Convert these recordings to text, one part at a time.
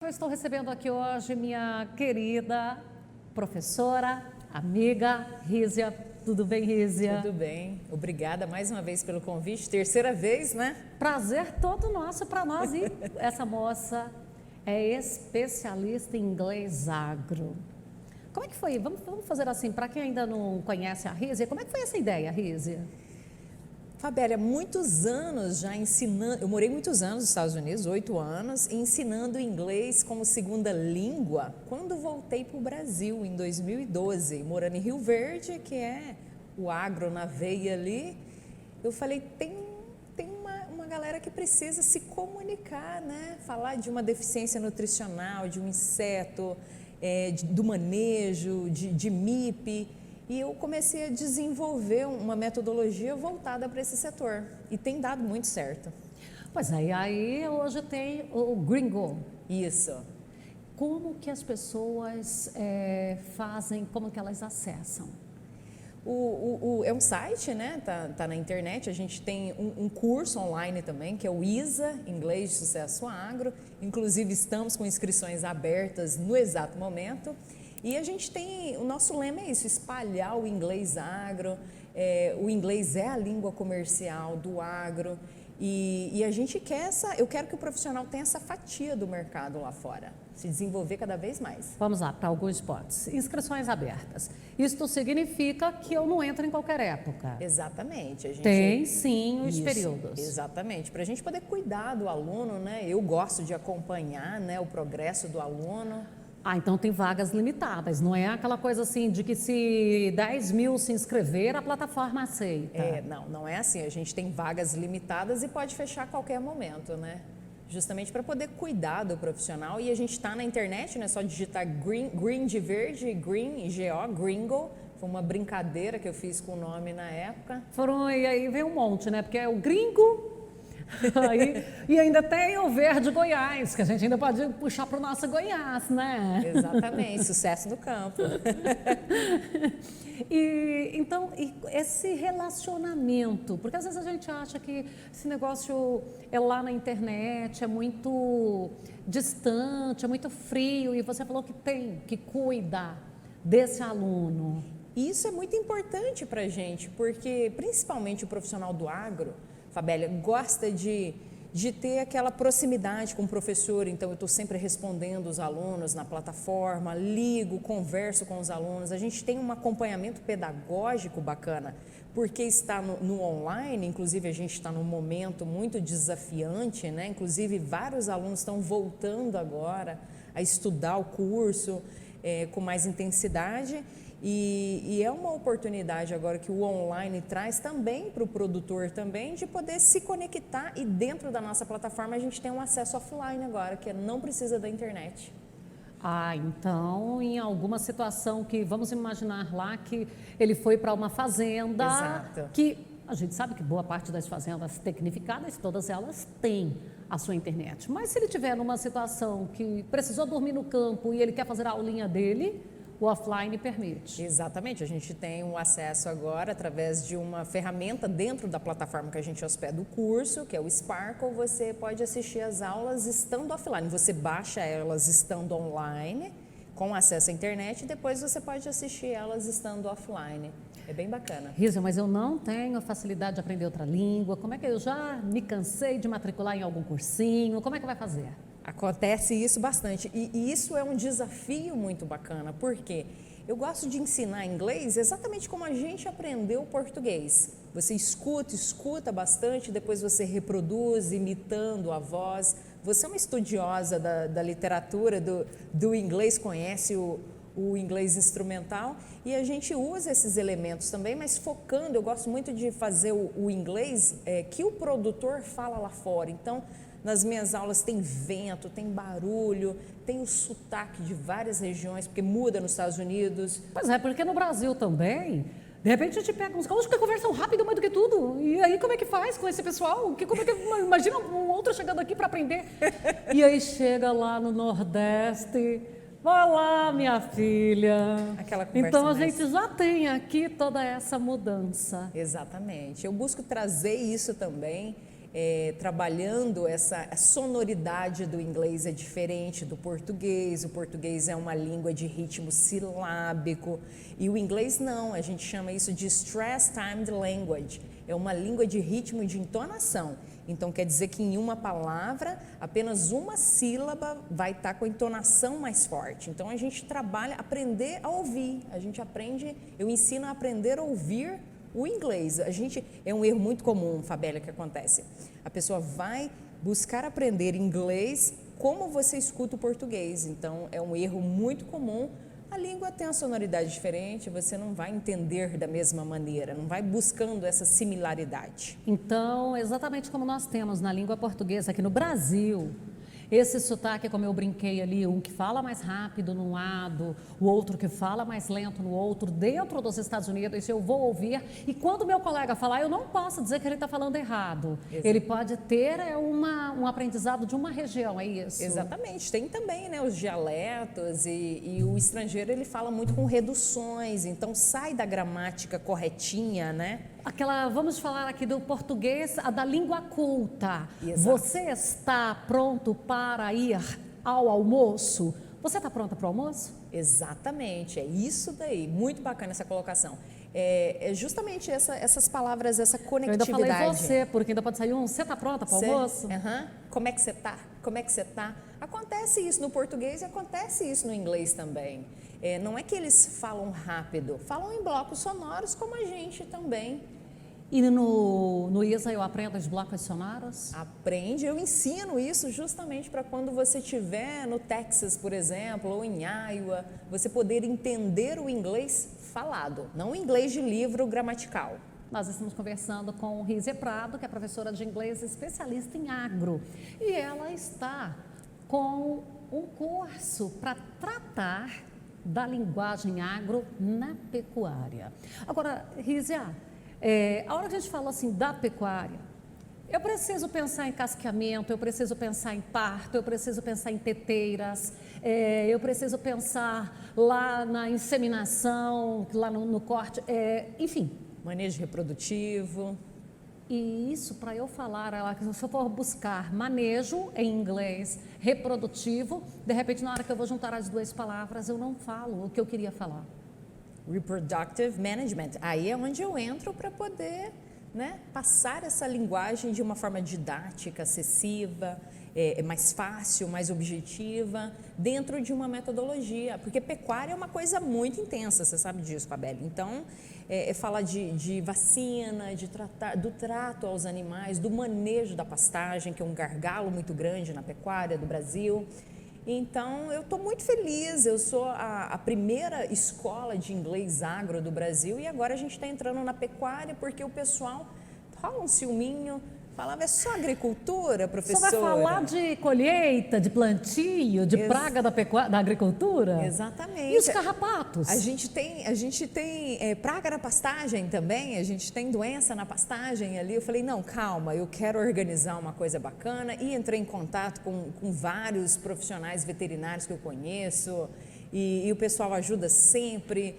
Eu estou recebendo aqui hoje minha querida professora, amiga Rízia. Tudo bem, Rízia? Tudo bem. Obrigada mais uma vez pelo convite. Terceira vez, né? Prazer todo nosso para nós. E essa moça é especialista em inglês agro. Como é que foi? Vamos fazer assim, para quem ainda não conhece a Rízia, como é que foi essa ideia, Rízia? Fabélia, muitos anos já ensinando, eu morei muitos anos nos Estados Unidos, 8 anos, ensinando inglês como segunda língua, quando voltei para o Brasil em 2012, morando em Rio Verde, que é o agro na veia ali, eu falei, tem uma galera que precisa se comunicar, né? Falar de uma deficiência nutricional, de um inseto, do manejo, de MIP. E eu comecei a desenvolver uma metodologia voltada para esse setor. E tem dado muito certo. Pois é, e aí hoje tem o Gringo. Isso. Como que as pessoas fazem, como que elas acessam? É um site, né? Tá na internet. A gente tem um curso online também, que é o ISA, Inglês de Sucesso Agro. Inclusive, estamos com inscrições abertas no exato momento. E a gente tem, o nosso lema é isso, espalhar o inglês agro, o inglês é a língua comercial do agro e a gente quer eu quero que o profissional tenha essa fatia do mercado lá fora, se desenvolver cada vez mais. Vamos lá, para alguns pontos. Inscrições abertas. Isto significa que eu não entro em qualquer época. Exatamente. A gente, tem sim os isso, períodos. Exatamente, para a gente poder cuidar do aluno, né? Eu gosto de acompanhar, né, o progresso do aluno. Ah, então tem vagas limitadas, não é aquela coisa assim de que se 10 mil se inscrever, a plataforma aceita. Não é assim, a gente tem vagas limitadas e pode fechar a qualquer momento, né? Justamente para poder cuidar do profissional e a gente está na internet, não é só digitar green de verde, green, G-O, Gringo, foi uma brincadeira que eu fiz com o nome na época. E aí vem um monte, né? Porque é o gringo. Aí, e ainda tem o Verde Goiás, que a gente ainda pode puxar para o nosso Goiás, né? Exatamente, sucesso no campo. Então, esse relacionamento, porque às vezes a gente acha que esse negócio é lá na internet, é muito distante, é muito frio, e você falou que tem que cuidar desse aluno. Isso é muito importante para a gente, porque principalmente o profissional do agro, Fabélia, gosta de ter aquela proximidade com o professor, então eu estou sempre respondendo os alunos na plataforma, ligo, converso com os alunos, a gente tem um acompanhamento pedagógico bacana, porque está no online, inclusive a gente está num momento muito desafiante, né? Inclusive vários alunos estão voltando agora a estudar o curso com mais intensidade. E é uma oportunidade agora que o online traz também para o produtor também de poder se conectar e dentro da nossa plataforma a gente tem um acesso offline agora, que não precisa da internet. Ah, então em alguma situação que vamos imaginar lá que ele foi para uma fazenda. Exato. Que a gente sabe que boa parte das fazendas tecnificadas, todas elas têm a sua internet. Mas se ele tiver numa situação que precisou dormir no campo e ele quer fazer a aulinha dele, o offline permite. Exatamente, a gente tem um acesso agora através de uma ferramenta dentro da plataforma que a gente hospeda o curso, que é o Sparkle, você pode assistir as aulas estando offline, você baixa elas estando online, com acesso à internet, e depois você pode assistir elas estando offline. É bem bacana. Rízia, mas eu não tenho facilidade de aprender outra língua, como é que eu já me cansei de matricular em algum cursinho, como é que vai fazer? Acontece isso bastante e isso é um desafio muito bacana, porque eu gosto de ensinar inglês exatamente como a gente aprendeu português. Você escuta bastante, depois você reproduz imitando a voz. Você é uma estudiosa da literatura, do inglês, conhece o inglês instrumental e a gente usa esses elementos também, mas focando, eu gosto muito de fazer o inglês que o produtor fala lá fora. Então, nas minhas aulas tem vento, tem barulho, tem o sotaque de várias regiões, porque muda nos Estados Unidos. Pois é, porque no Brasil também, de repente a gente pega uns caras que conversam rápido mais do que tudo. E aí como é que faz com esse pessoal? Imagina um outro chegando aqui para aprender. E aí chega lá no Nordeste, vai lá minha filha. Aquela conversa então a mais... gente já tem aqui toda essa mudança. Exatamente, eu busco trazer isso também. trabalhando a sonoridade do inglês é diferente do português. O português é uma língua de ritmo silábico e o inglês não, a gente chama isso de stress-timed language, é uma língua de ritmo e de entonação. Então quer dizer que em uma palavra, apenas uma sílaba vai estar com a entonação mais forte. Então a gente trabalha, aprender a ouvir, eu ensino a aprender a ouvir o inglês. É um erro muito comum, Fabélia, que acontece. A pessoa vai buscar aprender inglês como você escuta o português. Então, é um erro muito comum. A língua tem uma sonoridade diferente, você não vai entender da mesma maneira, não vai buscando essa similaridade. Então, exatamente como nós temos na língua portuguesa aqui no Brasil, esse sotaque, como eu brinquei ali, um que fala mais rápido num lado, o outro que fala mais lento no outro, dentro dos Estados Unidos, eu vou ouvir, e quando meu colega falar, eu não posso dizer que ele está falando errado. Exato. Ele pode ter um aprendizado de uma região, é isso? Exatamente, tem também, né, os dialetos e o estrangeiro ele fala muito com reduções, então sai da gramática corretinha, né? Vamos falar aqui do português, da língua culta. Exato. Você está pronto para ir ao almoço? Você está pronta para o almoço? Exatamente, é isso daí. Muito bacana essa colocação. É justamente essas palavras, essa conectividade. Eu ainda falei você, porque ainda pode sair você está pronta para o almoço? Como é que você está? Como é que você está? Acontece isso no português e acontece isso no inglês também. Não é que eles falam rápido, falam em blocos sonoros como a gente também. E no ISA eu aprendo os blocos sonoros? Aprende, eu ensino isso justamente para quando você estiver no Texas, por exemplo, ou em Iowa, você poder entender o inglês falado, não o inglês de livro gramatical. Nós estamos conversando com Rízia Prado, que é professora de inglês especialista em agro. E ela está com um curso para tratar da linguagem agro na pecuária. Agora, Rízia, a hora que a gente fala assim da pecuária, eu preciso pensar em casqueamento, eu preciso pensar em parto, eu preciso pensar em teteiras, eu preciso pensar lá na inseminação, lá no corte, enfim. Manejo reprodutivo. E isso, para eu falar, se eu for buscar manejo em inglês, reprodutivo, de repente na hora que eu vou juntar as duas palavras, eu não falo o que eu queria falar. Reproductive Management. Aí é onde eu entro para poder, né, passar essa linguagem de uma forma didática, acessível, mais fácil, mais objetiva, dentro de uma metodologia. Porque pecuária é uma coisa muito intensa, você sabe disso, Fabélia. Então, falar de vacina, do trato aos animais, do manejo da pastagem, que é um gargalo muito grande na pecuária do Brasil. Então, eu estou muito feliz, eu sou a primeira escola de inglês agro do Brasil e agora a gente está entrando na pecuária porque o pessoal rola um ciúminho, falava, é só agricultura, professora? Você vai falar de colheita, de plantio, de praga da agricultura? Exatamente. E os carrapatos? A gente tem praga na pastagem também, a gente tem doença na pastagem ali. Eu falei, não, calma, eu quero organizar uma coisa bacana e entrei em contato com vários profissionais veterinários que eu conheço e o pessoal ajuda sempre,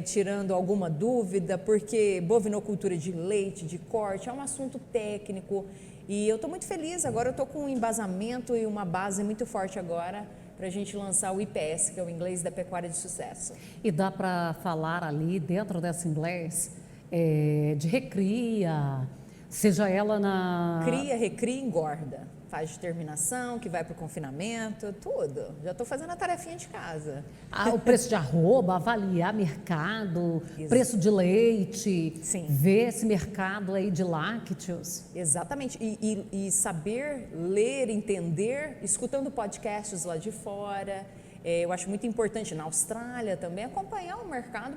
tirando alguma dúvida, porque bovinocultura de leite, de corte, é um assunto técnico e eu estou muito feliz, agora eu estou com um embasamento e uma base muito forte agora para a gente lançar o IPS, que é o Inglês da Pecuária de Sucesso. E dá para falar ali, dentro desse inglês, de recria, seja ela na... Cria, recria, engorda. Faz determinação, que vai para o confinamento, tudo. Já estou fazendo a tarefinha de casa. O preço de arroba, avaliar mercado, preço de leite, sim, ver esse mercado aí de lácteos. Exatamente. E saber ler, entender, escutando podcasts lá de fora. Eu acho muito importante na Austrália também acompanhar o mercado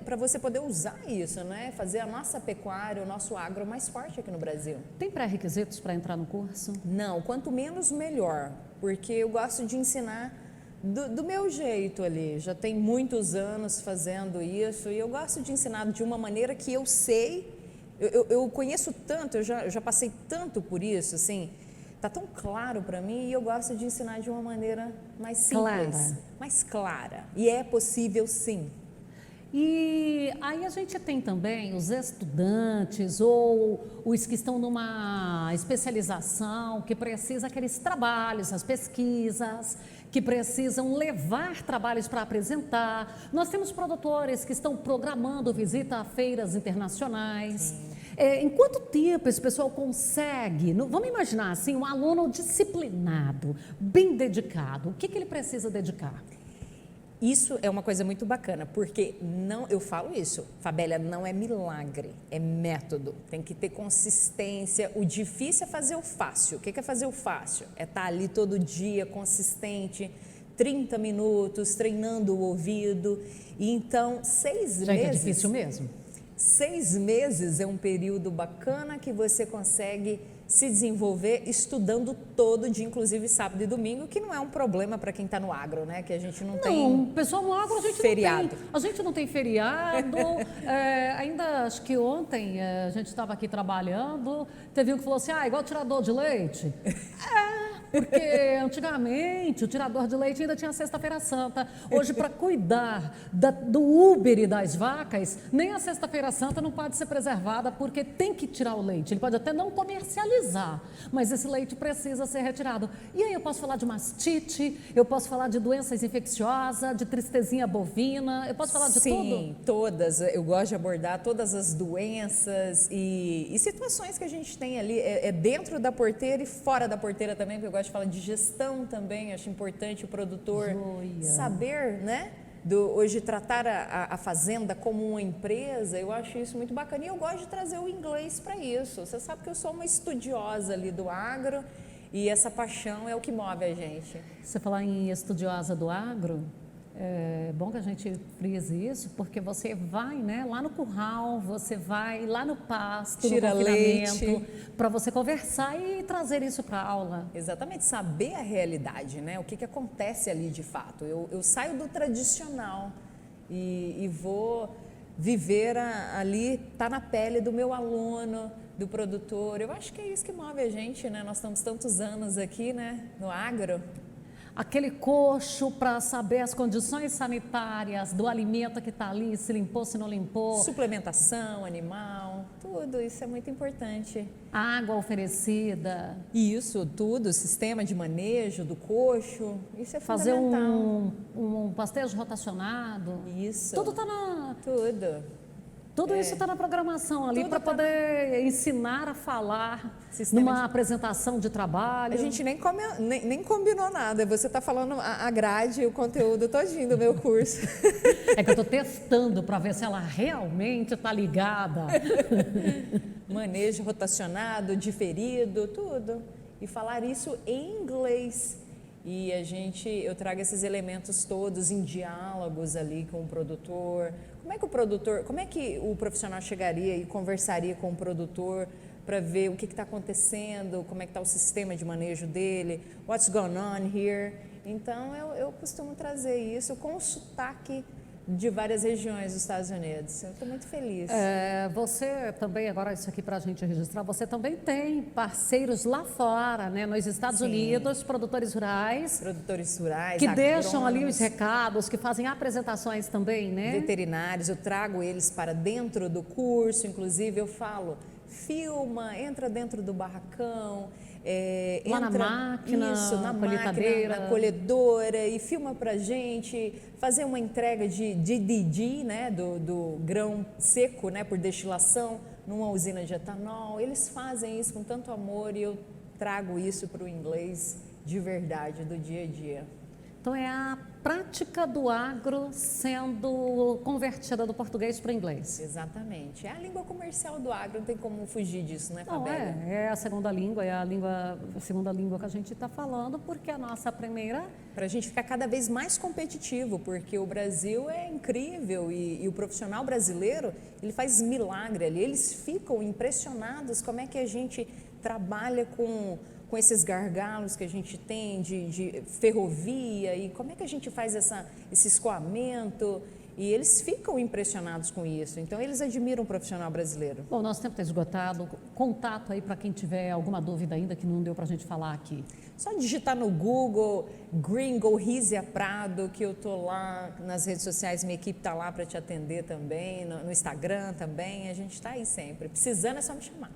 para você poder usar isso, né? Fazer a nossa pecuária, o nosso agro mais forte aqui no Brasil. Tem pré-requisitos para entrar no curso? Não, quanto menos melhor, porque eu gosto de ensinar do meu jeito ali. Já tem muitos anos fazendo isso e eu gosto de ensinar de uma maneira que eu sei, eu conheço tanto, eu já passei tanto por isso, assim. Está tão claro para mim e eu gosto de ensinar de uma maneira mais simples, mais clara. E é possível sim. E aí a gente tem também os estudantes ou os que estão numa especialização, que precisa aqueles trabalhos, as pesquisas, que precisam levar trabalhos para apresentar. Nós temos produtores que estão programando visita a feiras internacionais. Em quanto tempo esse pessoal consegue? Vamos imaginar assim, um aluno disciplinado, bem dedicado. O que ele precisa dedicar? Isso é uma coisa muito bacana, porque eu falo isso, Fabélia, não é milagre, é método. Tem que ter consistência. O difícil é fazer o fácil. O que é fazer o fácil? É estar ali todo dia, consistente, 30 minutos, treinando o ouvido. E então, 6 meses... Gente, é difícil mesmo. 6 meses é um período bacana que você consegue se desenvolver estudando todo dia, inclusive sábado e domingo, que não é um problema para quem está no agro, né? Que a gente não tem Não, pessoal, no agro a gente feriado. não tem. A gente não tem feriado. Ainda acho que ontem a gente estava aqui trabalhando, teve um que falou assim, igual tirador de leite. Porque antigamente o tirador de leite ainda tinha Sexta-feira Santa. Hoje, para cuidar do Uber e das vacas, nem a Sexta-feira Santa não pode ser preservada, porque tem que tirar o leite. Ele pode até não comercializar, mas esse leite precisa ser retirado. E aí eu posso falar de mastite, eu posso falar de doenças infecciosas, de tristezinha bovina, eu posso falar de tudo? Sim, todas. Eu gosto de abordar todas as doenças e situações que a gente tem ali, dentro da porteira e fora da porteira também, porque eu gosto de falar de gestão também, acho importante o produtor saber, né? Hoje tratar a fazenda como uma empresa, eu acho isso muito bacana e eu gosto de trazer o inglês para isso. Você sabe que eu sou uma estudiosa ali do agro e essa paixão é o que move a gente. Você falar em estudiosa do agro, é bom que a gente frise isso, porque você vai, né, lá no curral, você vai lá no pasto, tira no leite, para você conversar e trazer isso para a aula. Exatamente, saber a realidade, né? O que acontece ali de fato. Eu saio do tradicional e vou viver ali, tá na pele do meu aluno, do produtor. Eu acho que é isso que move a gente, né? Nós estamos tantos anos aqui, né, no agro. Aquele coxo para saber as condições sanitárias do alimento que está ali, se limpou, se não limpou. Suplementação animal, tudo isso é muito importante. Água oferecida. Isso, tudo, sistema de manejo do coxo, isso é fazer fundamental. um pastejo rotacionado. Isso. Tudo está na... Tudo isso está na programação ali para poder ensinar a falar numa apresentação de trabalho. A gente nem combinou nada, você está falando a grade e o conteúdo todinho do meu curso. É que eu estou testando para ver se ela realmente está ligada. Manejo rotacionado, diferido, tudo. E falar isso em inglês. E eu trago esses elementos todos em diálogos ali com o produtor. Como é que o profissional chegaria e conversaria com o produtor para ver o que está acontecendo, como é que está o sistema de manejo dele, what's going on here. Então, eu costumo trazer isso com o sotaque de várias regiões dos Estados Unidos. Eu estou muito feliz. Você também, agora isso aqui para a gente registrar, você também tem parceiros lá fora, né, nos Estados Unidos, produtores rurais. Produtores rurais, que agrônomos, deixam ali os recados, que fazem apresentações também, né? Veterinários, eu trago eles para dentro do curso, inclusive eu falo, filma, entra dentro do barracão, lá entra na máquina, na máquina, na colhedora e filma pra gente, fazer uma entrega de DDG, né, do grão seco, né, por destilação, numa usina de etanol. Eles fazem isso com tanto amor e eu trago isso para o inglês de verdade, do dia a dia. Então é a prática do agro sendo convertida do português para o inglês. Exatamente. É a língua comercial do agro, não tem como fugir disso, né, Não, Fabélia? é a segunda língua, a segunda língua que a gente está falando, porque a nossa primeira... Para a gente ficar cada vez mais competitivo, porque o Brasil é incrível e o profissional brasileiro, ele faz milagre ali, eles ficam impressionados como é que a gente trabalha com esses gargalos que a gente tem de ferrovia e como é que a gente faz esse escoamento E eles ficam impressionados com isso. Então, eles admiram o profissional brasileiro. Bom, nosso tempo está esgotado. Contato aí para quem tiver alguma dúvida ainda que não deu para a gente falar aqui. Só digitar no Google, Gringo Rízia Prado, que eu tô lá nas redes sociais, minha equipe está lá para te atender também, no Instagram também, a gente está aí sempre. Precisando é só me chamar.